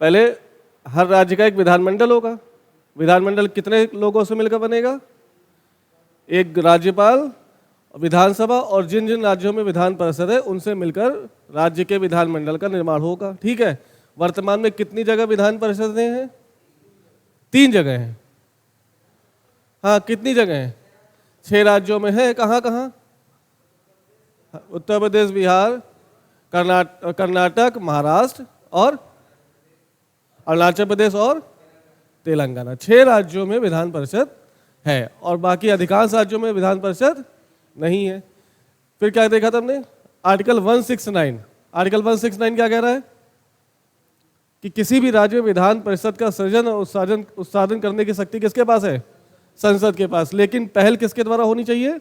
पहले हर राज्य का एक विधानमंडल होगा। विधानमंडल कितने लोगों से मिलकर बनेगा? एक राज्यपाल, विधानसभा और जिन जिन राज्यों में विधान परिषद है उनसे मिलकर राज्य के विधानमंडल का निर्माण होगा। ठीक है। वर्तमान में कितनी जगह विधान परिषदें हैं? 3 जगह हैं। हाँ, कितनी जगह हैं? 6 राज्यों में है। कहाँ कहाँ? उत्तर प्रदेश, बिहार, कर्नाटक, महाराष्ट्र और अरुणाचल प्रदेश और तेलंगाना। 6 राज्यों में विधान परिषद है और बाकी अधिकांश राज्यों में विधान परिषद नहीं है। फिर क्या देखा था हमने? आर्टिकल 169। आर्टिकल 169 क्या कह रहा है? कि किसी भी राज्य में विधान परिषद का सृजन और उत्साधन करने की शक्ति किसके पास है? संसद के पास। लेकिन पहल किसके द्वारा होनी चाहिए?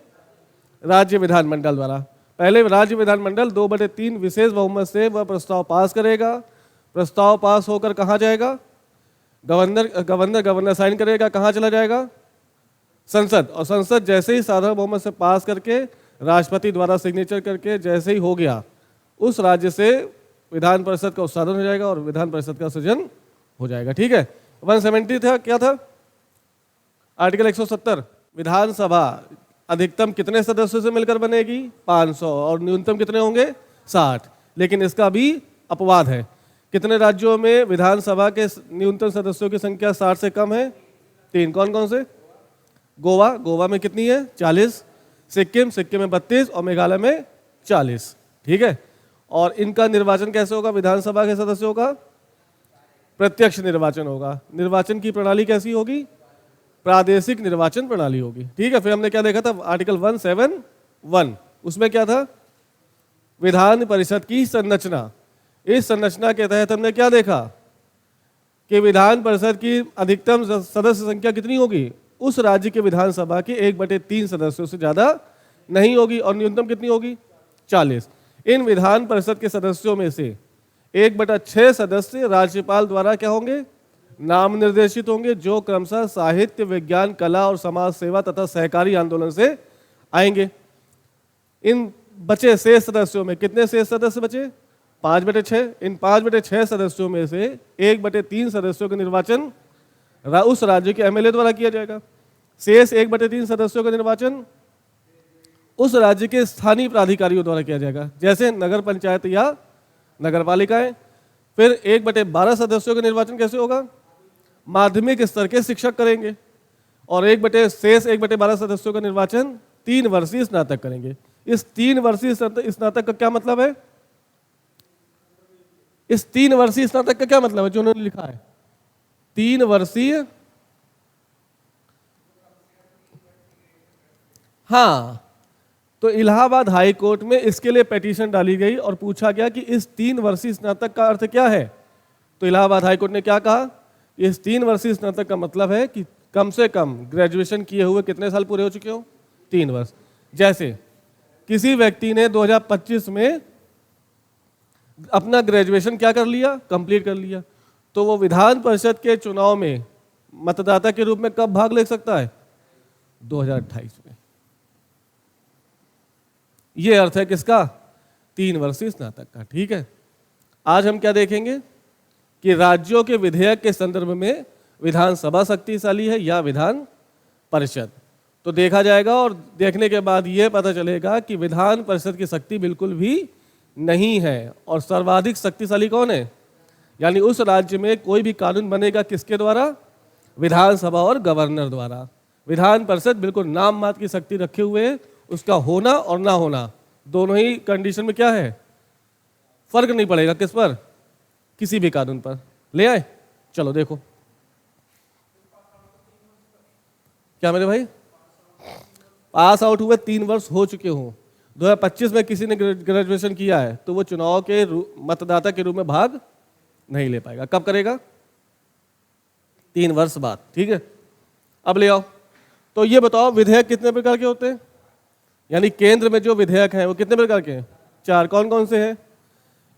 राज्य विधानमंडल द्वारा। पहले राज्य विधानमंडल 2/3 विशेष बहुमत से वह प्रस्ताव पास करेगा। प्रस्ताव पास होकर कहाँ जाएगा? गवर्नर साइन करेगा। कहाँ चला जाएगा? संसद। और संसद जैसे ही साधारण बहुमत से पास करके राष्ट्रपति द्वारा सिग्नेचर करके जैसे ही हो गया, उस राज्य से विधान परिषद का उत्साधन हो जाएगा और विधान परिषद का सृजन हो जाएगा। ठीक है। 170 था, क्या था? आर्टिकल 170। विधानसभा अधिकतम कितने सदस्यों से मिलकर बनेगी? 500। और न्यूनतम कितने होंगे? 60। लेकिन इसका भी अपवाद है। कितने राज्यों में विधानसभा के न्यूनतम सदस्यों की संख्या 60 से कम है? 3। कौन कौन से? गोवा में कितनी है? 40। सिक्किम में 32 और मेघालय में 40। ठीक है। और इनका निर्वाचन कैसे होगा? विधानसभा के सदस्यों का प्रत्यक्ष निर्वाचन होगा। निर्वाचन की प्रणाली कैसी होगी? प्रादेशिक निर्वाचन प्रणाली होगी। ठीक है। फिर हमने क्या देखा था? आर्टिकल 171। उसमें क्या था? विधान परिषद की संरचना। इस संरचना के तहत हमने क्या देखा? कि विधान परिषद की अधिकतम सदस्य संख्या कितनी होगी? उस राज्य के विधानसभा के 1/3 सदस्यों से ज्यादा नहीं होगी। और न्यूनतम कितनी होगी? 40। इन विधान परिषद के सदस्यों में से 1/6 सदस्य राज्यपाल द्वारा क्या होंगे? नाम निर्देशित होंगे, जो क्रमशः साहित्य, विज्ञान, कला और समाज सेवा तथा सहकारी आंदोलन से आएंगे। इन बचे शेष सदस्यों में कितने शेष सदस्य बचे? 5/6। इन 5/6 सदस्यों में से 1/3 सदस्यों का निर्वाचन उस राज्य के एमएलए द्वारा किया जाएगा। शेष 1/3 सदस्यों का निर्वाचन उस राज्य के स्थानीय प्राधिकारियों द्वारा किया जाएगा, जैसे नगर पंचायत या नगर पालिकाएं। फिर 1/12 सदस्यों का निर्वाचन कैसे होगा? माध्यमिक स्तर के शिक्षक करेंगे। और शेष 1/12 सदस्यों का निर्वाचन 3 वर्षीय स्नातक करेंगे। इस 3 वर्षीय स्नातक का क्या मतलब है? इस 3 वर्षीय स्नातक का क्या मतलब है जो उन्होंने लिखा है? 3 वर्षीय। हाँ, तो इलाहाबाद हाई कोर्ट में इसके लिए पिटीशन डाली गई और पूछा गया कि इस 3 वर्षीय स्नातक का अर्थ क्या है। तो इलाहाबाद हाई कोर्ट ने क्या कहा? इस 3 वर्षीय स्नातक का मतलब है कि कम से कम ग्रेजुएशन किए हुए कितने साल पूरे हो चुके हो? 3 वर्ष। जैसे किसी व्यक्ति ने 2025 में अपना ग्रेजुएशन क्या कर लिया? कंप्लीट कर लिया, तो वो विधान परिषद के चुनाव में मतदाता के रूप में कब भाग ले सकता है? 2028 में। ये अर्थ है किसका? 3 वर्षीय स्नातक का। ठीक है। आज हम क्या देखेंगे कि राज्यों के विधेयक के संदर्भ में विधानसभा शक्तिशाली है या विधान परिषद, तो देखा जाएगा। और देखने के बाद यह पता चलेगा कि विधान परिषद की शक्ति बिल्कुल भी नहीं है। और सर्वाधिक शक्तिशाली कौन है? यानी उस राज्य में कोई भी कानून बनेगा किसके द्वारा? विधानसभा और गवर्नर द्वारा। विधान परिषद बिल्कुल नाम मात्र की शक्ति रखे हुए है। उसका होना और ना होना दोनों ही कंडीशन में क्या है? फर्क नहीं पड़ेगा किस पर? किसी भी कानून पर। ले आए? चलो देखो क्या मेरे भाई पास आउट हुए 3 वर्ष हो चुके हों, 2025 में किसी ने ग्रेजुएशन किया है, तो वो चुनाव के मतदाता के रूप में भाग नहीं ले पाएगा। कब करेगा? 3 वर्ष बाद। ठीक है। अब ले आओ। तो ये बताओ विधेयक कितने प्रकार के होते हैं? यानी केंद्र में जो विधेयक हैं वो कितने प्रकार के हैं? 4। कौन कौन से हैं?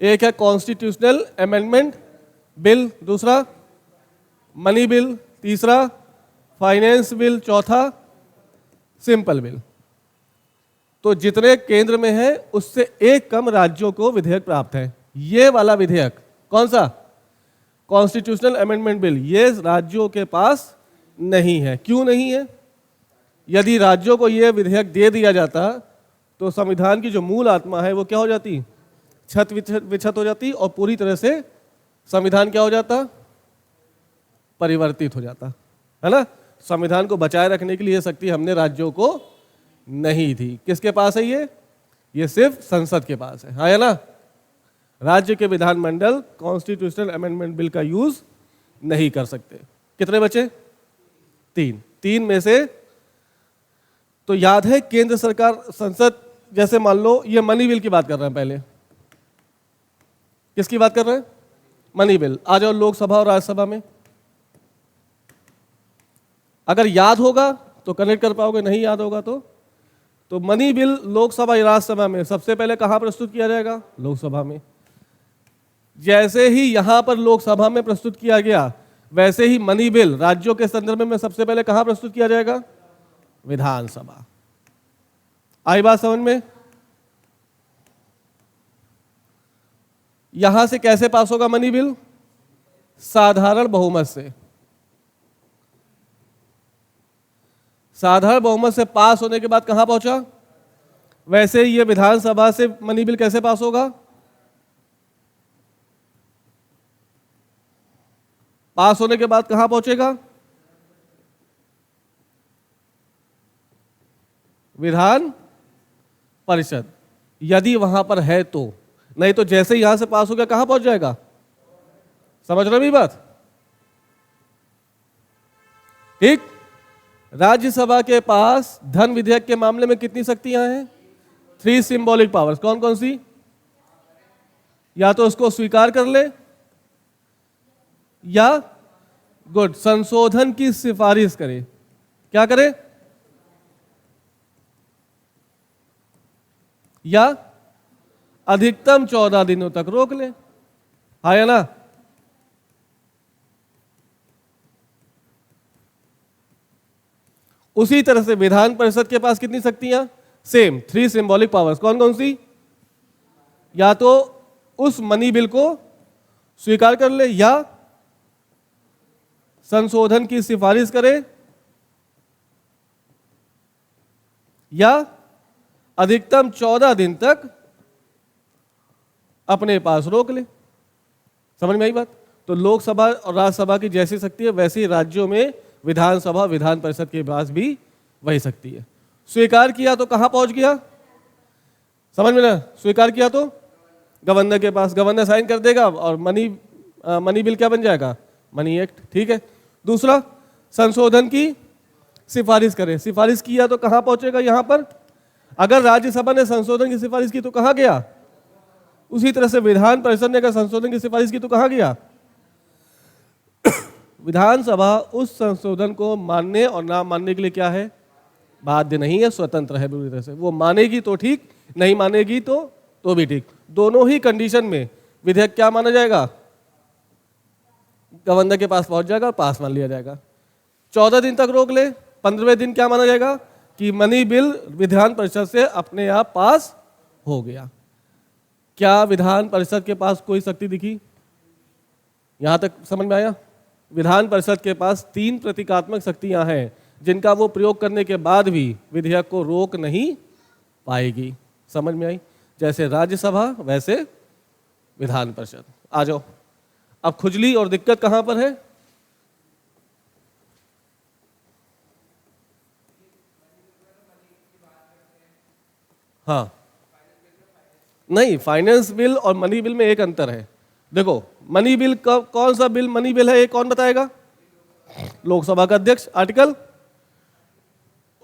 एक है कॉन्स्टिट्यूशनल अमेंडमेंट बिल, दूसरा मनी बिल, तीसरा फाइनेंस बिल, चौथा सिंपल बिल। तो जितने केंद्र में है उससे एक कम राज्यों को विधेयक प्राप्त है। ये वाला विधेयक कौन सा? कॉन्स्टिट्यूशनल अमेंडमेंट बिल, ये राज्यों के पास नहीं है। क्यों नहीं है? यदि राज्यों को यह विधेयक दे दिया जाता तो संविधान की जो मूल आत्मा है वो क्या हो जाती? छत विछत हो जाती और पूरी तरह से संविधान क्या हो जाता? परिवर्तित हो जाता, है ना। संविधान को बचाए रखने के लिए शक्ति हमने राज्यों को नहीं थी। किसके पास है ये सिर्फ संसद के पास है ना। राज्य के विधानमंडल कॉन्स्टिट्यूशनल अमेंडमेंट बिल का यूज नहीं कर सकते। कितने बचे? 3 में से तो याद है केंद्र सरकार संसद, जैसे मान लो ये मनी बिल की बात कर रहे हैं, पहले किसकी बात कर रहे हैं? Money bill. आ जाओ लोकसभा और राज्यसभा में, अगर याद होगा तो कनेक्ट कर पाओगे, नहीं याद होगा तो मनी बिल लोकसभा या राज्यसभा में सबसे पहले कहां प्रस्तुत किया जाएगा? लोकसभा में। जैसे ही यहां पर लोकसभा में प्रस्तुत किया गया, वैसे ही मनी बिल राज्यों के संदर्भ में सबसे पहले कहां प्रस्तुत किया जाएगा? विधानसभा। आई बात समझ में? यहां से कैसे पास होगा मनी बिल? साधारण बहुमत से। साधारण बहुमत से पास होने के बाद कहां पहुंचा? वैसे ये विधानसभा से मनी बिल कैसे पास होगा? पास होने के बाद कहां पहुंचेगा? विधान परिषद, यदि वहां पर है तो। नहीं तो जैसे यहां से पास हो गया कहां पहुंच जाएगा? समझ रहे मेरी बात? ठीक। राज्यसभा के पास धन विधेयक के मामले में कितनी शक्तियां हैं? 3 सिंबॉलिक पावर्स। कौन कौन सी? या तो उसको स्वीकार कर ले, या गुड संशोधन की सिफारिश करे। क्या करे? या अधिकतम 14 दिनों तक रोक ले, है ना। उसी तरह से विधान परिषद के पास कितनी शक्तियां? Same 3 symbolic powers. कौन कौन सी? या तो उस मनी बिल को स्वीकार कर ले, या संशोधन की सिफारिश करे, या अधिकतम 14 दिन तक अपने पास रोक ले। समझ में आई बात? तो लोकसभा और राज्यसभा की जैसी शक्ति है, वैसी राज्यों में विधानसभा विधान परिषद के पास भी वही शक्ति है। स्वीकार किया तो कहां पहुंच गया? समझ में ना? स्वीकार किया तो गवर्नर के पास, गवर्नर साइन कर देगा और मनी बिल क्या बन जाएगा? Money act. ठीक है। दूसरा, संशोधन की सिफारिश करे। सिफारिश किया तो कहां पहुंचेगा? यहां पर। अगर राज्यसभा ने संशोधन की सिफारिश की तो कहां गया? उसी तरह से विधान परिषद ने अगर संशोधन की सिफारिश की तो कहां गया? विधानसभा उस संशोधन को मानने और ना मानने के लिए क्या है? बाध्य नहीं है, स्वतंत्र है पूरी तरह से। वो मानेगी तो ठीक, नहीं मानेगी तो भी ठीक। दोनों ही कंडीशन में विधेयक क्या माना जाएगा? गवर्नर के पास पहुंच जाएगा, पास मान लिया जाएगा। 14 दिन तक रोक ले, 15वें दिन क्या माना जाएगा? कि मनी बिल विधान परिषद से अपने आप पास हो गया। क्या विधान परिषद के पास कोई शक्ति दिखी? यहां तक समझ में आया? विधान परिषद के पास 3 प्रतीकात्मक शक्तियां हैं जिनका वो प्रयोग करने के बाद भी विधेयक को रोक नहीं पाएगी। समझ में आई? जैसे राज्यसभा वैसे विधान परिषद। आ जाओ, अब खुजली और दिक्कत कहां पर है? हाँ, नहीं, फाइनेंस बिल और मनी बिल में एक अंतर है। देखो, मनी बिल का कौन सा बिल मनी बिल है ये कौन बताएगा? लोकसभा का अध्यक्ष, आर्टिकल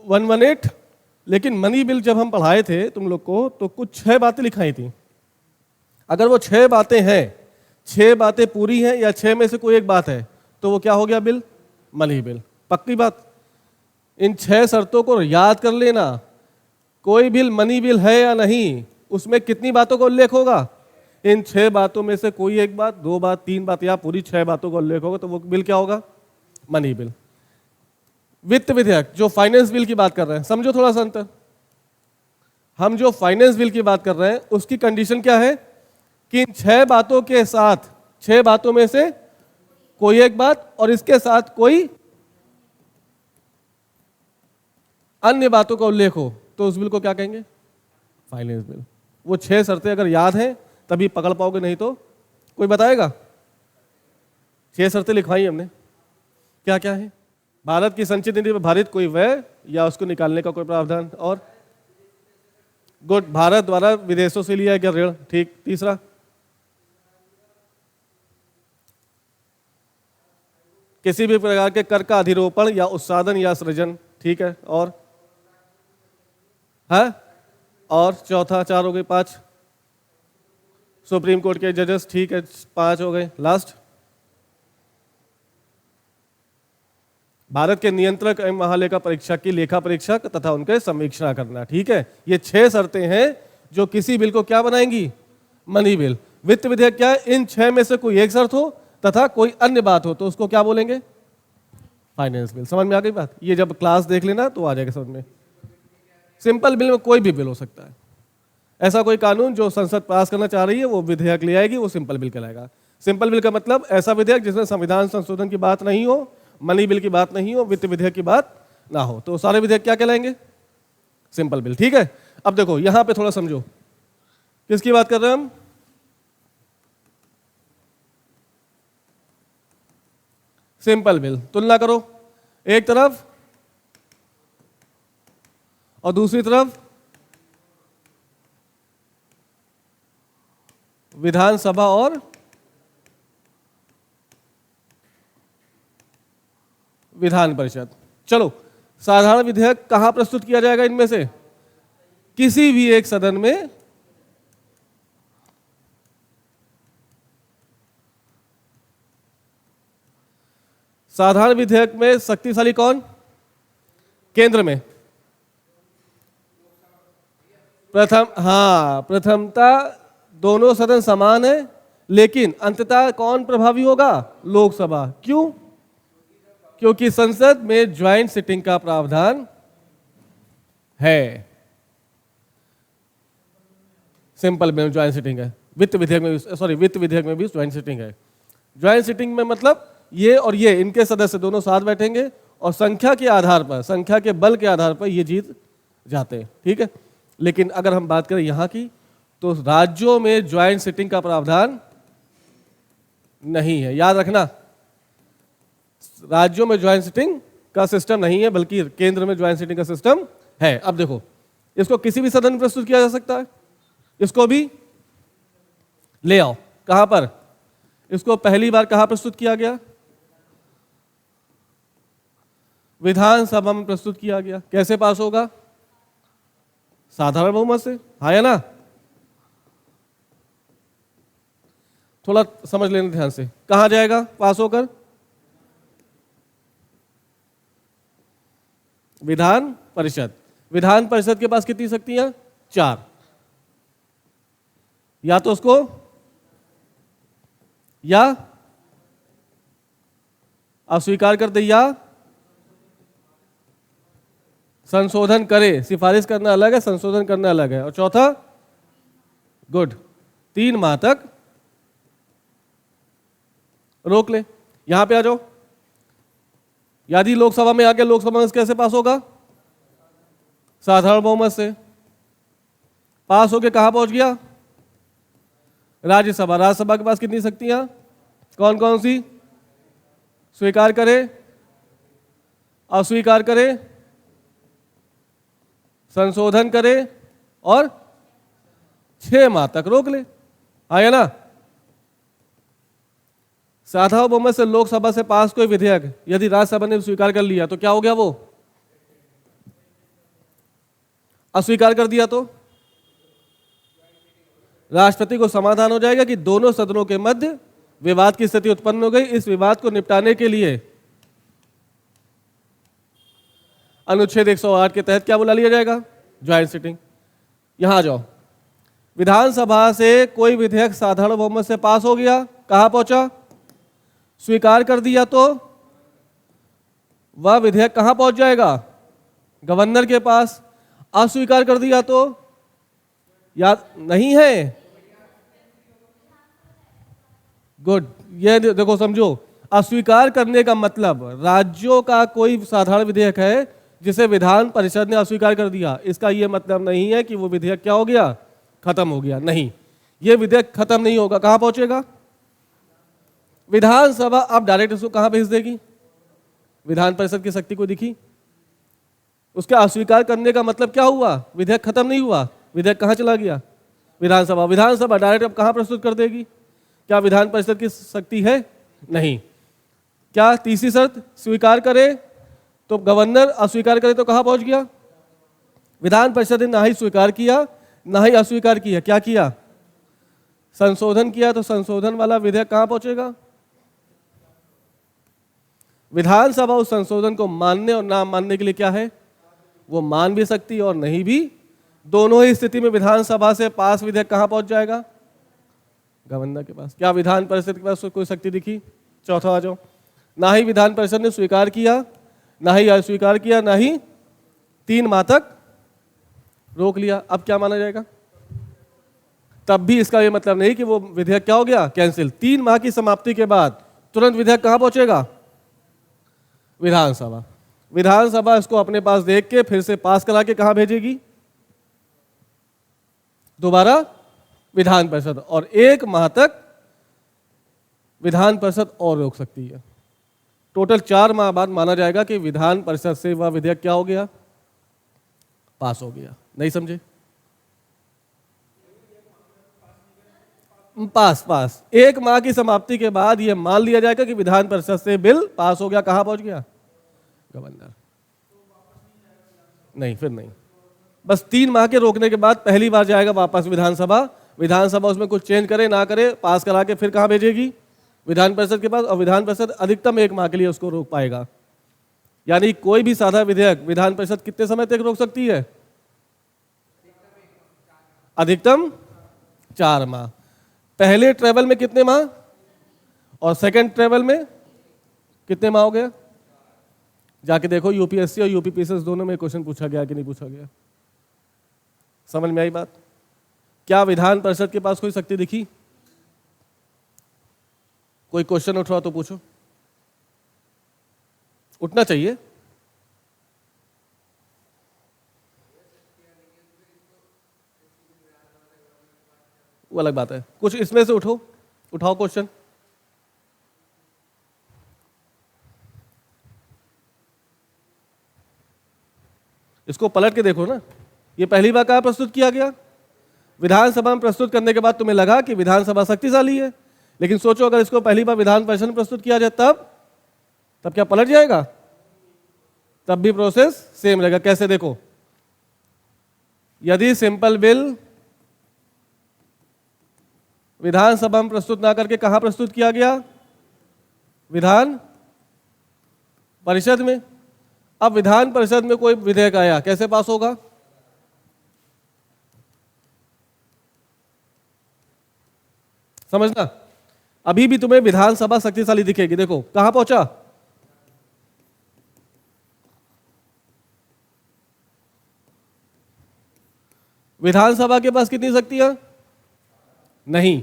118। लेकिन मनी बिल जब हम पढ़ाए थे तुम लोग को तो कुछ 6 बातें लिखाई थी। अगर वो 6 बातें हैं, 6 बातें पूरी हैं या 6 में से कोई एक बात है तो वो क्या हो गया बिल? Money bill. पक्की बात? इन 6 शर्तों को याद कर लेना। कोई बिल मनी बिल है या नहीं, उसमें कितनी बातों का उल्लेख होगा? इन 6 बातों में से कोई एक बात, 2 बात, 3 बात या पूरी 6 बातों का उल्लेख होगा तो वो बिल क्या होगा? Money bill. वित्त विधेयक, जो फाइनेंस बिल की बात कर रहे हैं, समझो थोड़ा सा अंतर। हम जो फाइनेंस बिल की बात कर रहे हैं उसकी कंडीशन क्या है? कि इन 6 बातों के साथ 6 बातों में से कोई एक बात और इसके साथ कोई अन्य बातों का उल्लेख हो तो उस बिल को क्या कहेंगे? Finance bill. वो 6 शर्तें अगर याद हैं तभी पकड़ पाओगे, नहीं तो कोई बताएगा? 6 शर्तें लिखवाई हमने, क्या क्या है? भारत की संचित निधि में भारित कोई व्यय या उसको निकालने का कोई प्रावधान, और गुड, भारत द्वारा विदेशों से लिया गया ऋण, ठीक। तीसरा, किसी भी प्रकार के कर का अधिरोपण या उत्साधन या सृजन, ठीक है। और है, और चौथा, 4 हो गए, 5 सुप्रीम कोर्ट के जजेस, ठीक है, 5 हो गए। लास्ट, भारत के नियंत्रक एवं महालेखा परीक्षक की लेखा परीक्षक तथा उनके समीक्षा करना, ठीक है। ये 6 शर्तें हैं जो किसी बिल को क्या बनाएंगी? Money bill. वित्त विधेयक क्या है? इन 6 में से कोई एक शर्त हो तथा कोई अन्य बात हो तो उसको क्या बोलेंगे? Finance bill. समझ में आ गई बात? ये जब क्लास देख लेना तो आ जाएगा समझ में। सिंपल बिल में कोई भी बिल हो सकता है। ऐसा कोई कानून जो संसद पास करना चाह रही है वो विधेयक ले आएगी, वो सिंपल बिल कहलाएगा। सिंपल बिल का मतलब ऐसा विधेयक जिसमें संविधान संशोधन की बात नहीं हो, मनी बिल की बात नहीं हो, वित्त विधेयक की बात ना हो, तो सारे विधेयक क्या कहलाएंगे? सिंपल बिल, ठीक है। अब देखो यहां पे थोड़ा समझो, किसकी बात कर रहे हैं हम? Simple bill. तुलना करो, एक तरफ और दूसरी तरफ विधानसभा और विधान परिषद। चलो, साधारण विधेयक कहां प्रस्तुत किया जाएगा? इनमें से किसी भी एक सदन में साधारण विधेयक में शक्तिशाली कौन? केंद्र में प्रथमता दोनों सदन समान है, लेकिन अंततः कौन प्रभावी होगा? लोकसभा। क्यों? क्योंकि संसद में ज्वाइंट सिटिंग का प्रावधान है। सिंपल में ज्वाइंट सिटिंग है, वित्त विधेयक में वित्त विधेयक में भी ज्वाइंट सिटिंग है। ज्वाइंट सिटिंग में मतलब ये और ये, इनके सदस्य दोनों साथ बैठेंगे और संख्या के आधार पर, संख्या के बल के आधार पर ये जीत जाते हैं, ठीक है। लेकिन अगर हम बात करें यहां की, तो राज्यों में ज्वाइंट सिटिंग का प्रावधान नहीं है। याद रखना, राज्यों में ज्वाइंट सिटिंग का सिस्टम नहीं है, बल्कि केंद्र में ज्वाइंट सिटिंग का सिस्टम है। अब देखो, इसको किसी भी सदन में प्रस्तुत किया जा सकता है, इसको भी ले आओ। कहां पर? इसको पहली बार कहां प्रस्तुत किया गया? विधानसभा में प्रस्तुत किया गया। कैसे पास होगा? साधारण बहुमत से, हाँ या ना? थोड़ा समझ लेना ध्यान से, कहां जाएगा पास होकर? विधान परिषद। विधान परिषद के पास कितनी शक्तियां? 4। या तो उसको या अस्वीकार कर दे या संशोधन करे। सिफारिश करना अलग है, संशोधन करना अलग है। और चौथा, गुड, 3 माह तक रोक ले। यहां पे आ जाओ, यदि लोकसभा में आके, लोकसभा में कैसे पास होगा? साधारण बहुमत से। पास होके कहां पहुंच गया? राज्यसभा। राज्यसभा के पास कितनी शक्तियां? कौन कौन सी? स्वीकार करे, अस्वीकार करे, संशोधन करे और 6 माह तक रोक ले, आया ना? साधारण बहुमत से लोकसभा से पास कोई विधेयक यदि राज्यसभा ने स्वीकार कर लिया तो क्या हो गया? वो अस्वीकार कर दिया तो राष्ट्रपति को समाधान हो जाएगा कि दोनों सदनों के मध्य विवाद की स्थिति उत्पन्न हो गई। इस विवाद को निपटाने के लिए अनुच्छेद 108 के तहत क्या बुला लिया जाएगा? Joint sitting. यहां आ जाओ, विधानसभा से कोई विधेयक साधारण बहुमत से पास हो गया, कहां पहुंचा? स्वीकार कर दिया तो वह विधेयक कहां पहुंच जाएगा? गवर्नर के पास। अस्वीकार कर दिया तो याद नहीं है? गुड, ये देखो समझो, अस्वीकार करने का मतलब राज्यों का कोई साधारण विधेयक है जिसे विधान परिषद ने अस्वीकार कर दिया, इसका यह मतलब नहीं है कि वो विधेयक क्या हो गया, खत्म हो गया। नहीं, ये विधेयक खत्म नहीं होगा। कहां पहुंचेगा? विधानसभा अब डायरेक्ट इसको कहां भेज देगी? विधान परिषद की शक्ति को दिखी। उसका अस्वीकार करने का मतलब क्या हुआ? विधेयक खत्म नहीं हुआ, विधेयक कहां चला गया? विधानसभा। विधानसभा डायरेक्ट अब कहां प्रस्तुत कर देगी? क्या विधान परिषद की शक्ति है? नहीं। क्या तीसरी शर्त स्वीकार करे तो गवर्नर, अस्वीकार करे तो कहां पहुंच गया? विधान परिषद ने ना ही स्वीकार किया ना ही अस्वीकार किया, क्या किया? संशोधन किया। तो संशोधन वाला विधेयक कहां पहुंचेगा? विधानसभा उस संशोधन को मानने और ना मानने के लिए क्या है? वो मान भी सकती है और नहीं भी। दोनों ही स्थिति में विधानसभा से पास विधेयक कहां पहुंच जाएगा? गवर्नर के पास। क्या विधान परिषद के पास कोई शक्ति दिखी? चौथा आ जाओ। ना ही विधान परिषद ने स्वीकार किया, ना ही अस्वीकार किया, ना ही 3 माह तक रोक लिया। अब क्या माना जाएगा? तब भी इसका यह मतलब नहीं कि वो विधेयक क्या हो गया, कैंसिल। 3 माह की समाप्ति के बाद तुरंत विधेयक कहां पहुंचेगा? विधानसभा। विधानसभा इसको अपने पास देख के फिर से पास करा के कहां भेजेगी? दोबारा विधान परिषद। और 1 माह तक विधान परिषद और रोक सकती है। टोटल 4 माह बाद माना जाएगा कि विधान परिषद से वह विधेयक क्या हो गया, पास हो गया। नहीं समझे? पास 1 माह की समाप्ति के बाद यह मान लिया जाएगा कि विधान परिषद से बिल पास हो गया। कहां पहुंच गया? गवर्नर। नहीं, फिर नहीं। बस 3 माह के रोकने के बाद पहली बार जाएगा वापस विधानसभा। विधानसभा उसमें कुछ चेंज करे ना करे, पास करा के फिर कहां भेजेगी? विधान परिषद के पास। और विधान परिषद अधिकतम 1 माह के लिए उसको रोक पाएगा। यानी कोई भी साधा विधेयक विधान परिषद कितने समय तक रोक सकती है? अधिकतम 4 माह। पहले ट्रेवल में कितने माह और सेकंड ट्रेवल में कितने माह हो गया? जाके देखो यूपीएससी और यूपीपीएससी दोनों में क्वेश्चन पूछा गया कि नहीं पूछा गया। समझ में आई बात? क्या विधान परिषद के पास कोई शक्ति दिखी? कोई क्वेश्चन उठा तो पूछो। उठना चाहिए। वो अलग बात है। कुछ इसमें से उठाओ क्वेश्चन। इसको पलट के देखो ना। ये पहली बार कहां प्रस्तुत किया गया? विधानसभा में प्रस्तुत करने के बाद तुम्हें लगा कि विधानसभा शक्तिशाली है, लेकिन सोचो अगर इसको पहली बार विधान परिषद में प्रस्तुत किया जाए तब क्या पलट जाएगा? तब भी प्रोसेस सेम रहेगा। कैसे? देखो, यदि सिंपल बिल विधानसभा में प्रस्तुत ना करके कहां प्रस्तुत किया गया? विधान परिषद में। अब विधान परिषद में कोई विधेयक आया, कैसे पास होगा? समझना। अभी भी तुम्हें विधानसभा शक्तिशाली दिखेगी। देखो कहां पहुंचा? विधानसभा के पास कितनी शक्तियां? नहीं।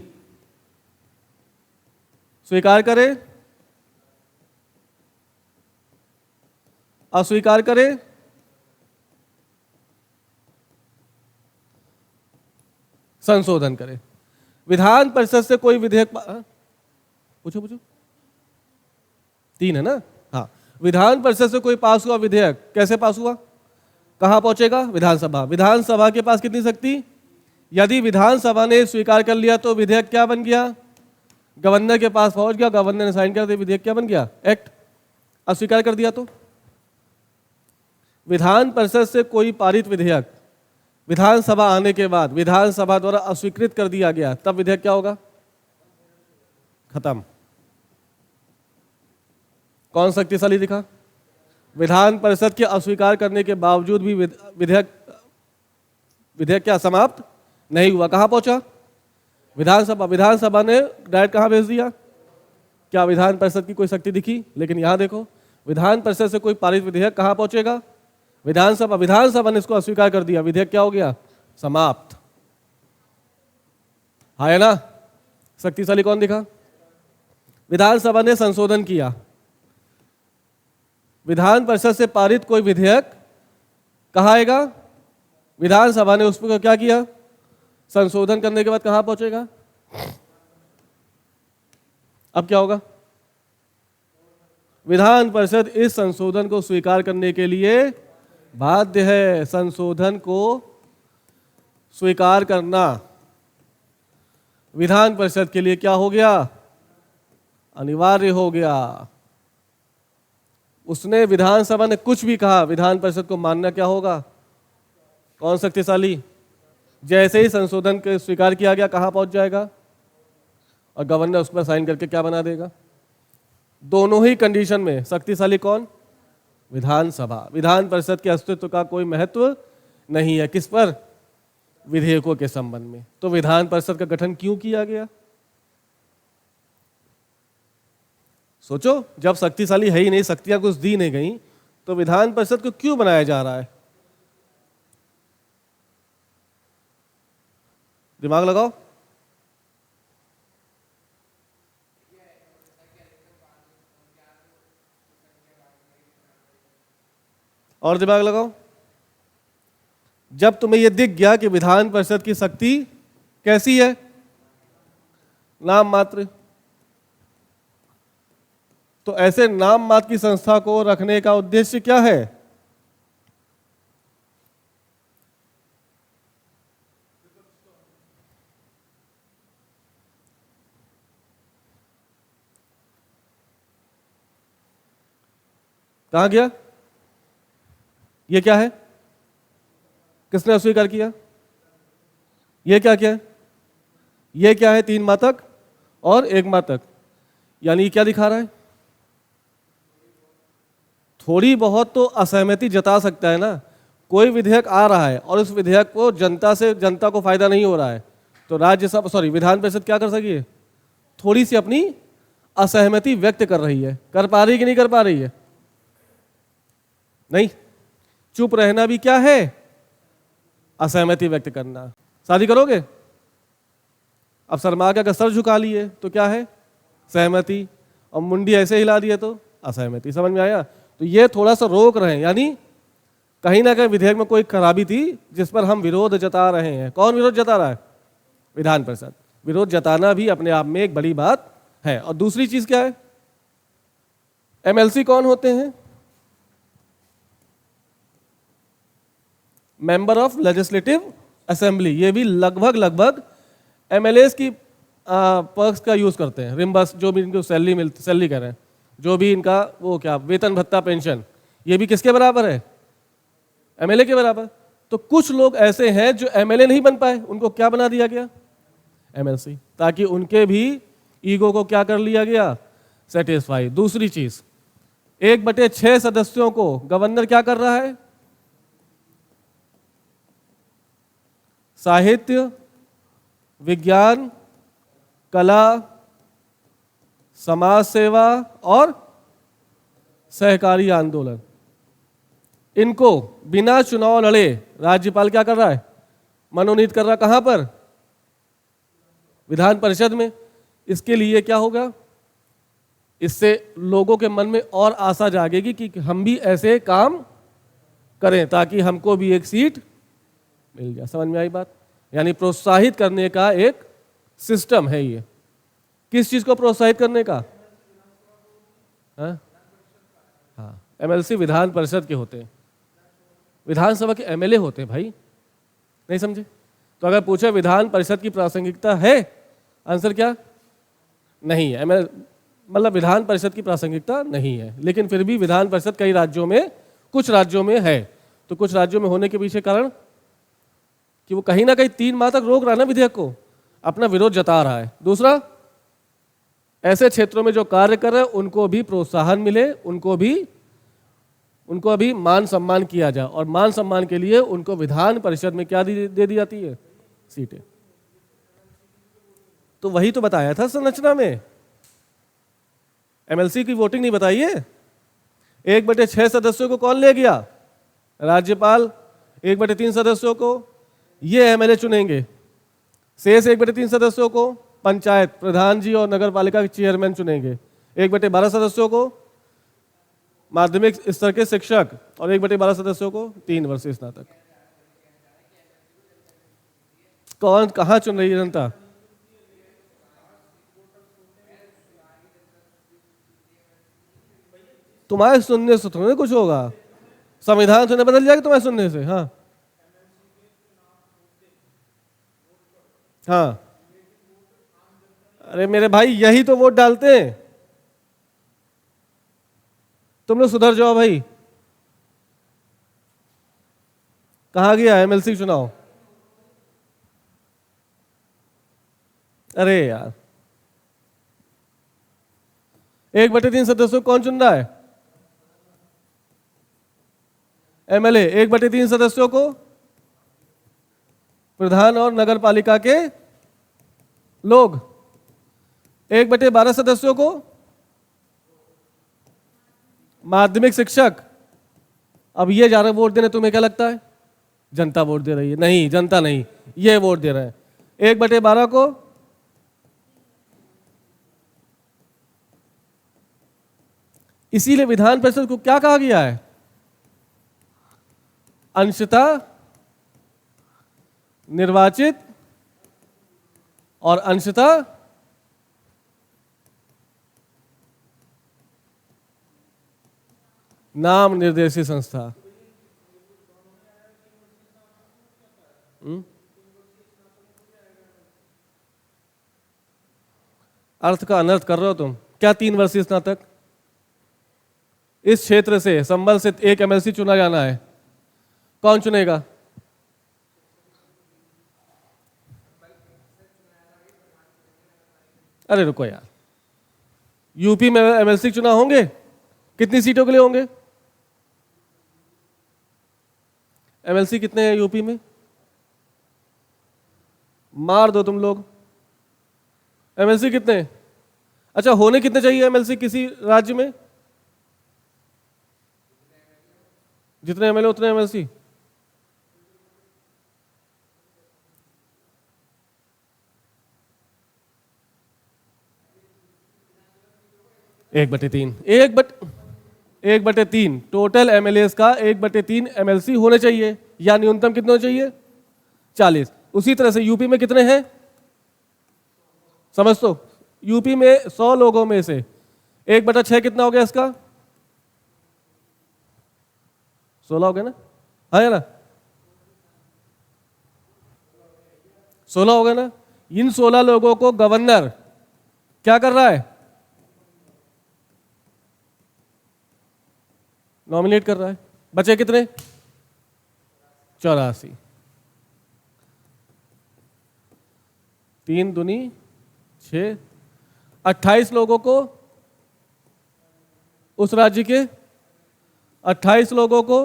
स्वीकार करे, अस्वीकार करे, संशोधन करे। विधान परिषद से कोई विधेयक पूछो 3 है ना? हाँ। विधान परिषद से कोई पास हुआ विधेयक कैसे पास हुआ? कहां पहुंचेगा? विधानसभा। विधानसभा के पास कितनी शक्ति? यदि विधानसभा ने स्वीकार कर लिया तो विधेयक क्या बन गया? गवर्नर के पास पहुंच गया, गवर्नर ने साइन कर दिया, विधेयक क्या बन गया? एक्ट। अस्वीकार कर दिया तो? विधान परिषद से कोई पारित विधेयक विधानसभा आने के बाद विधानसभा द्वारा अस्वीकृत कर दिया गया, तब विधेयक क्या होगा? खत्म। कौन शक्तिशाली दिखा? विधान परिषद के अस्वीकार करने के बावजूद भी विधेयक क्या समाप्त नहीं हुआ। कहां पहुंचा? विधानसभा। विधानसभा ने डायरेक्ट कहां भेज दिया? क्या विधान परिषद की कोई शक्ति दिखी? लेकिन यहां देखो, विधान परिषद से कोई पारित विधेयक कहां पहुंचेगा? विधानसभा। विधानसभा ने इसको अस्वीकार कर दिया, विधेयक क्या हो गया? समाप्त। है ना? शक्तिशाली कौन दिखा? विधानसभा ने संशोधन किया, विधान परिषद से पारित कोई विधेयक कहाँ आएगा? विधानसभा ने उस पर क्या किया? संशोधन करने के बाद कहाँ पहुंचेगा? अब क्या होगा? विधान परिषद इस संशोधन को स्वीकार करने के लिए बाध्य है। संशोधन को स्वीकार करना विधान परिषद के लिए क्या हो गया? अनिवार्य हो गया। उसने विधानसभा ने कुछ भी कहा, विधान परिषद को मानना क्या होगा? कौन शक्तिशाली? जैसे ही संशोधन के स्वीकार किया गया कहां पहुंच जाएगा? और गवर्नर उस पर साइन करके क्या बना देगा? दोनों ही कंडीशन में शक्तिशाली कौन? विधानसभा। विधान परिषद के अस्तित्व का कोई महत्व नहीं है। किस पर? विधेयकों के संबंध में। तो विधान परिषद का गठन क्यों किया गया? सोचो, जब शक्तिशाली है ही नहीं, शक्तियां कुछ दी नहीं गई, तो विधान परिषद को क्यों बनाया जा रहा है? दिमाग लगाओ। और दिमाग लगाओ। जब तुम्हें यह दिख गया कि विधान परिषद की शक्ति कैसी है? नाम मात्र। तो ऐसे नाम मात्र की संस्था को रखने का उद्देश्य क्या है? कहां गया? ये क्या है? किसने अस्वीकार किया? ये क्या क्या है? ये क्या है? 3 मातक और 1 मातक। यानी क्या दिखा रहा है? थोड़ी बहुत तो असहमति जता सकता है ना। कोई विधेयक आ रहा है और उस विधेयक को जनता को फायदा नहीं हो रहा है, तो राज्यसभा विधान परिषद क्या कर सकी है? थोड़ी सी अपनी असहमति व्यक्त कर रही है। कर पा रही कि नहीं कर पा रही है? नहीं। चुप रहना भी क्या है? असहमति व्यक्त करना। शादी करोगे? अब शर्मा के अगर सर झुका लिए तो क्या है? सहमति। और मुंडी ऐसे हिला दिए तो असहमति। समझ में आया? तो ये थोड़ा सा रोक रहे हैं, यानी कहीं ना कहीं विधेयक में कोई खराबी थी जिस पर हम विरोध जता रहे हैं। कौन विरोध जता रहा है? विधान परिषद। विरोध जताना भी अपने आप में एक बड़ी बात है। और दूसरी चीज क्या है? एमएलसी कौन होते हैं? Member of legislative assembly. ये भी लगभग एमएलएस की पर्क्स का यूज करते हैं। रिम्बर्स, जो भी इनको सैलरी कह रहे हैं, जो भी इनका वो क्या वेतन भत्ता पेंशन, ये भी किसके बराबर है? एमएलए के बराबर। तो कुछ लोग ऐसे हैं जो एमएलए नहीं बन पाए, उनको क्या बना दिया गया? एमएलसी, ताकि उनके भी ईगो को क्या कर लिया गया? सेटिस्फाई। दूसरी चीज, 1/6 सदस्यों को गवर्नर क्या कर रहा है? साहित्य, विज्ञान, कला, समाज सेवा और सहकारी आंदोलन, इनको बिना चुनाव लड़े राज्यपाल क्या कर रहा है? मनोनीत कर रहा। कहां पर? विधान परिषद में। इसके लिए क्या होगा? इससे लोगों के मन में और आशा जागेगी कि हम भी ऐसे काम करें ताकि हमको भी एक सीट मिल जाए। समझ में आई बात? यानी प्रोत्साहित करने का एक सिस्टम है ये। किस चीज को प्रोत्साहित करने का? हाँ, एमएलसी विधान परिषद के होते हैं, विधानसभा के एमएलए होते हैं भाई। नहीं समझे? तो अगर पूछे विधान परिषद की प्रासंगिकता है, आंसर क्या? नहीं है। मतलब विधान परिषद की प्रासंगिकता नहीं है, लेकिन फिर भी विधान परिषद कई राज्यों में, कुछ राज्यों में है। तो कुछ राज्यों में होने के पीछे कारण कि वो कहीं ना कहीं 3 माह तक रोक रहा है ना विधेयक को, अपना विरोध जता रहा है। दूसरा, ऐसे क्षेत्रों में जो कार्य कर रहे हैं उनको भी प्रोत्साहन मिले, उनको भी मान सम्मान किया जाए, और मान सम्मान के लिए उनको विधान परिषद में क्या दे दी जाती है? सीटें। तो वही तो बताया था संरचना में। एमएलसी की वोटिंग नहीं बताई है। 1/6 सदस्यों को कौन ले गया? राज्यपाल। 1/3 सदस्यों को ये एमएलए चुनेंगे। शेष 1/3 सदस्यों को पंचायत प्रधान जी और नगर पालिका के चेयरमैन चुनेंगे। 1/12 सदस्यों को माध्यमिक स्तर के शिक्षक और 1/12 सदस्यों को 3 वर्षीय स्नातक। कौन कहाँ चुन रही है जनता? तुम्हारे सुनने से थोड़ा कुछ होगा, संविधान सुनने बदल जाएगा तुम्हारे सुनने से। हाँ हाँ, अरे मेरे भाई यही तो वोट डालते हैं। तुम लोग सुधर जाओ भाई। कहाँ गया एमएलसी चुनाव? अरे यार 1/3 सदस्यों को कौन चुन रहा है? एमएलए। 1/3 सदस्यों को प्रधान और नगर पालिका के लोग। 1/12 सदस्यों को माध्यमिक शिक्षक। अब ये जा रहे वोट देने, तुम्हें क्या लगता है जनता वोट दे रही है? नहीं, जनता नहीं, ये वोट दे रहे हैं। 1/12 को इसीलिए विधान परिषद को क्या कहा गया है? अंशतः निर्वाचित और अंशतः नाम निर्देशित संस्था। अर्थ का अनर्थ कर रहे हो तुम। क्या 3 वर्षीय स्नातक? इस क्षेत्र से संबल से एक एमएलसी चुना जाना है, कौन चुनेगा? अरे रुको यार, यूपी में एमएलसी चुनाव होंगे, कितनी सीटों के लिए होंगे? एमएलसी कितने हैं यूपी में? मार दो तुम लोग। एमएलसी कितने? अच्छा, होने कितने चाहिए एमएलसी किसी राज्य में? जितने एमएलए उतने एमएलसी। एक बटे तीन टोटल एमएलए का 1/3 एमएलसी होने चाहिए, या न्यूनतम कितने होने चाहिए? 40। उसी तरह से यूपी में कितने हैं समझ तो? यूपी में 100 लोगों में से 1/6 कितना हो गया इसका? 16 हो गया ना? है ना? 16 हो गया ना? इन 16 लोगों को गवर्नर क्या कर रहा है? नॉमिनेट कर रहा है। बचे कितने? 84। 3 दूनी 6, 28 लोगों को उस राज्य के 28 लोगों को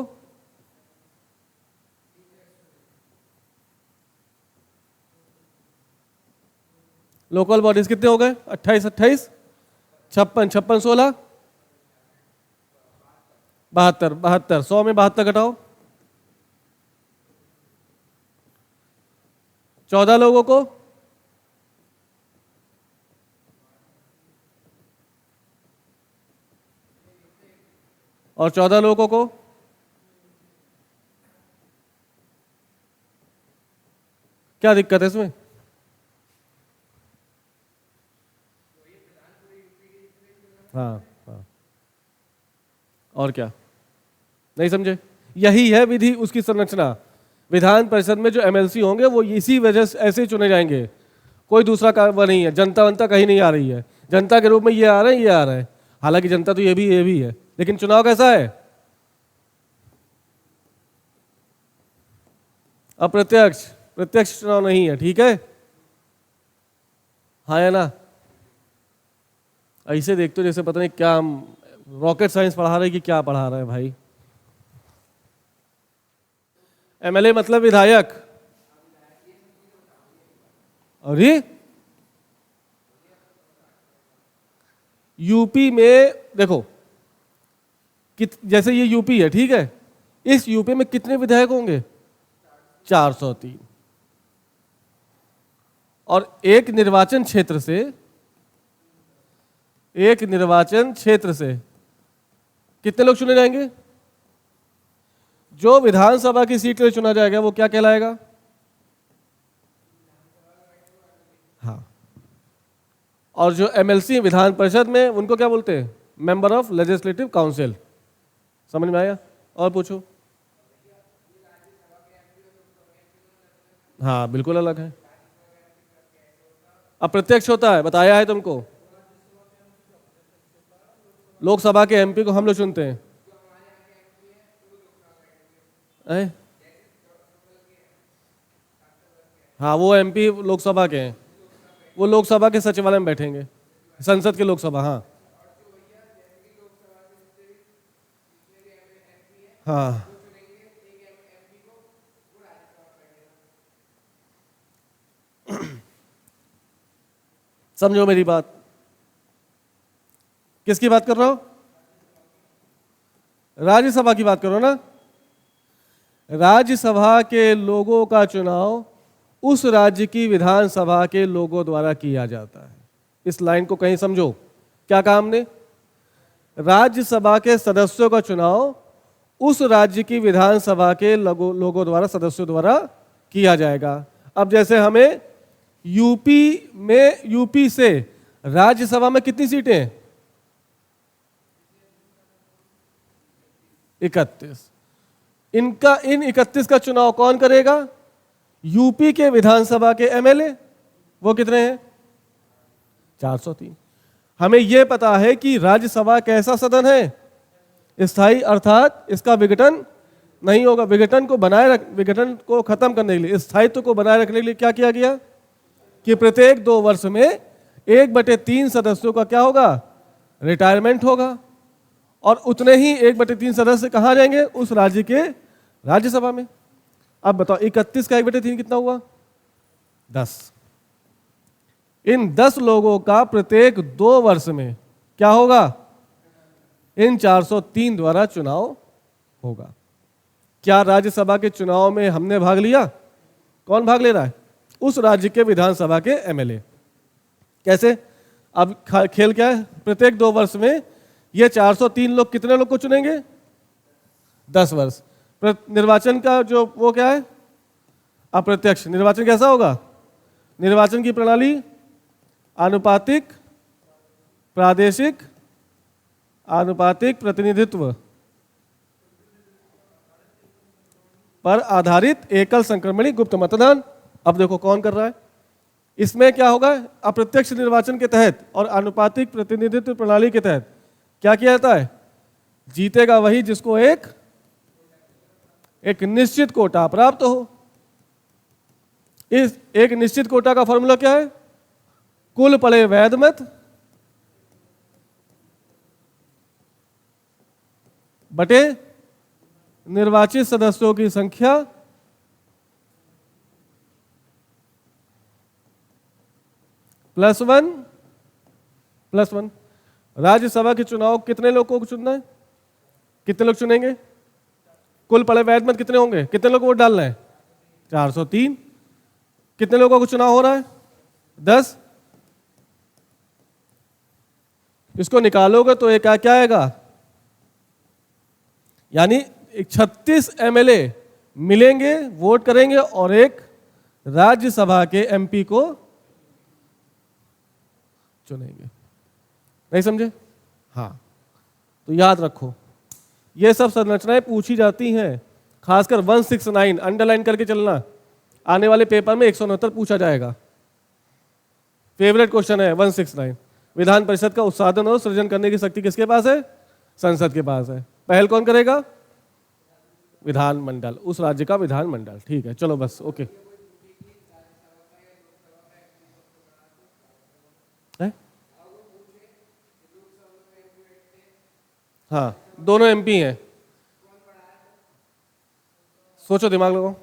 लोकल बॉडीज कितने हो गए? 28 28 56 56 16 72 72 100 में 72 घटाओ। 14 लोगों को और 14 लोगों को क्या दिक्कत है इसमें? हाँ हाँ, और क्या नहीं समझे? यही है विधि, उसकी संरचना। विधान परिषद में जो एमएलसी होंगे वो इसी वजह से ऐसे चुने जाएंगे, कोई दूसरा वो नहीं है। जनता वंता कहीं नहीं आ रही है, जनता के रूप में ये आ रहे हैं, ये आ रहे हैं। हालांकि जनता तो ये भी है, लेकिन चुनाव कैसा है? अप्रत्यक्ष, प्रत्यक्ष चुनाव नहीं है। ठीक है, हाँ है ना? ऐसे देखते हो जैसे पता नहीं क्या रॉकेट साइंस पढ़ा रहे कि क्या पढ़ा रहे हैं भाई। एमएलए मतलब विधायक। अरे यूपी में देखो जैसे ये यूपी है, ठीक है, इस यूपी में कितने विधायक होंगे? 403। और एक निर्वाचन क्षेत्र से कितने लोग चुने जाएंगे? जो विधानसभा की सीट के लिए चुना जाएगा वो क्या कहलाएगा? हाँ। और जो एमएलसी विधान परिषद में, उनको क्या बोलते हैं? Member of legislative council. समझ में आया? और पूछो। हाँ, बिल्कुल अलग है। अप्रत्यक्ष होता है, बताया है तुमको। लोकसभा के एमपी को हम लोग चुनते हैं। हाँ, वो एमपी लोकसभा के हैं, वो लोकसभा के सचिवालय में बैठेंगे, संसद के लोकसभा। हाँ हाँ, समझो मेरी बात। किसकी बात कर रहा हो? राज्यसभा की बात करो ना। राज्यसभा के लोगों का चुनाव उस राज्य की विधानसभा के लोगों द्वारा किया जाता है। इस लाइन को कहीं समझो। क्या कहा हमने? राज्यसभा के सदस्यों का चुनाव उस राज्य की विधानसभा के लोगों द्वारा, सदस्यों द्वारा किया जाएगा। अब जैसे हमें यूपी से राज्यसभा में कितनी सीटें हैं? 31। इन 31 का चुनाव कौन करेगा? यूपी के विधानसभा के एमएलए। वो कितने हैं? 403। हमें यह पता है कि राज्यसभा कैसा सदन है? स्थायी, अर्थात इसका विघटन नहीं होगा। विघटन को खत्म करने के लिए, स्थायित्व को बनाए रखने के लिए क्या किया गया कि प्रत्येक 2 वर्ष में 1/3 सदस्यों का क्या होगा? रिटायरमेंट होगा। और उतने ही 1/3 सदस्य कहाँ जाएंगे? उस राज्य के राज्यसभा में। अब बताओ, 31 का 1/3 कितना हुआ? 10। इन 10 लोगों का प्रत्येक 2 वर्ष में क्या होगा? इन 403 द्वारा चुनाव होगा। क्या राज्यसभा के चुनाव में हमने भाग लिया? कौन भाग ले रहा है? उस राज्य के विधानसभा के एमएलए। कैसे? अब खेल क्या है? प्रत्येक 2 वर्ष में ये 403 लोग कितने लोग को चुनेंगे? 10 वर्ष। निर्वाचन का जो वो क्या है? अप्रत्यक्ष। निर्वाचन कैसा होगा? निर्वाचन की प्रणाली आनुपातिक, प्रादेशिक, आनुपातिक प्रतिनिधित्व पर आधारित एकल संक्रमणी गुप्त मतदान। अब देखो कौन कर रहा है। इसमें क्या होगा? अप्रत्यक्ष निर्वाचन के तहत और आनुपातिक प्रतिनिधित्व प्रणाली के तहत क्या किया जाता है? जीतेगा वही जिसको एक निश्चित कोटा प्राप्त हो। इस एक निश्चित कोटा का फॉर्मूला क्या है? कुल पड़े वैध मत बटे निर्वाचित सदस्यों की संख्या +1। राज्यसभा के चुनाव कितने लोगों को चुनना है? कितने लोग चुनेंगे? कुल पड़े वैध मत कितने होंगे? कितने लोग वोट डालना है? 403। कितने लोगों को चुनाव हो रहा है? 10। इसको निकालोगे तो एक क्या आएगा? यानी 36 एमएलए मिलेंगे, वोट करेंगे और एक राज्यसभा के एमपी को चुनेंगे। नहीं समझे? हाँ, तो याद रखो, ये सब संरचनाएं पूछी जाती हैं। खासकर 169 अंडरलाइन करके चलना, आने वाले पेपर में 169 पूछा जाएगा। फेवरेट क्वेश्चन है 169। विधान परिषद का उत्साधन और सृजन करने की शक्ति किसके पास है? संसद के पास है। पहल कौन करेगा? विधानमंडल, उस राज्य का विधानमंडल। ठीक है, चलो बस, ओके। हाँ, दोनों एमपी हैं। सोचो, दिमाग लगाओ।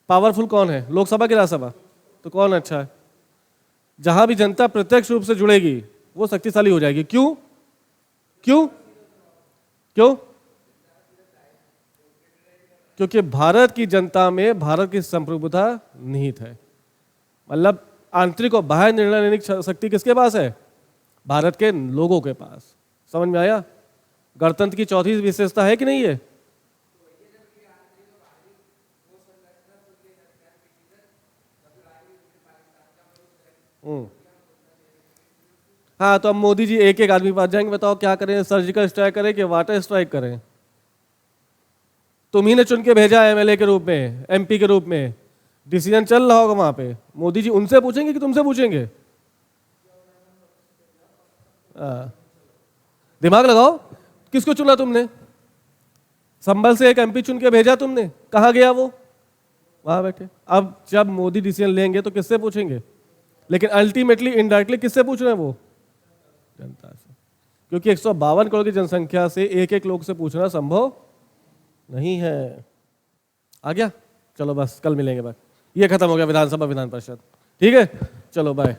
पावरफुल कौन है? लोकसभा की राज्यसभा? तो कौन अच्छा है? जहां भी जनता प्रत्यक्ष रूप से जुड़ेगी वो शक्तिशाली हो जाएगी। क्यों? क्यों? क्यों? क्योंकि भारत की जनता में भारत की संप्रभुता निहित है। मतलब आंतरिक और बाह्य निर्णय लेने की शक्ति किसके पास है? भारत के लोगों के पास। समझ में आया? गणतंत्र की चौथी विशेषता है कि नहीं है? हाँ, तो अब मोदी जी एक एक आदमी के पास जाएंगे, बताओ क्या करें, सर्जिकल स्ट्राइक करें कि वाटर स्ट्राइक करें? तुम ही ने चुन के भेजा एमएलए के रूप में, एमपी के रूप में, डिसीजन चल रहा होगा वहां पे। मोदी जी उनसे पूछेंगे कि तुमसे पूछेंगे? दिमाग लगाओ, किसको चुना तुमने? संभल से एक एमपी चुन के भेजा तुमने, कहाँ गया वो? वहां बैठे। अब जब मोदी डिसीजन लेंगे तो किससे पूछेंगे? लेकिन अल्टीमेटली इनडायरेक्टली किससे पूछ रहे हैं वो? जनता से। क्योंकि 152 करोड़ की जनसंख्या से एक एक लोग से पूछना संभव नहीं है। आ गया? चलो बस, कल मिलेंगे। बाय। ये खत्म हो गया विधानसभा विधान परिषद। ठीक है, चलो बाय।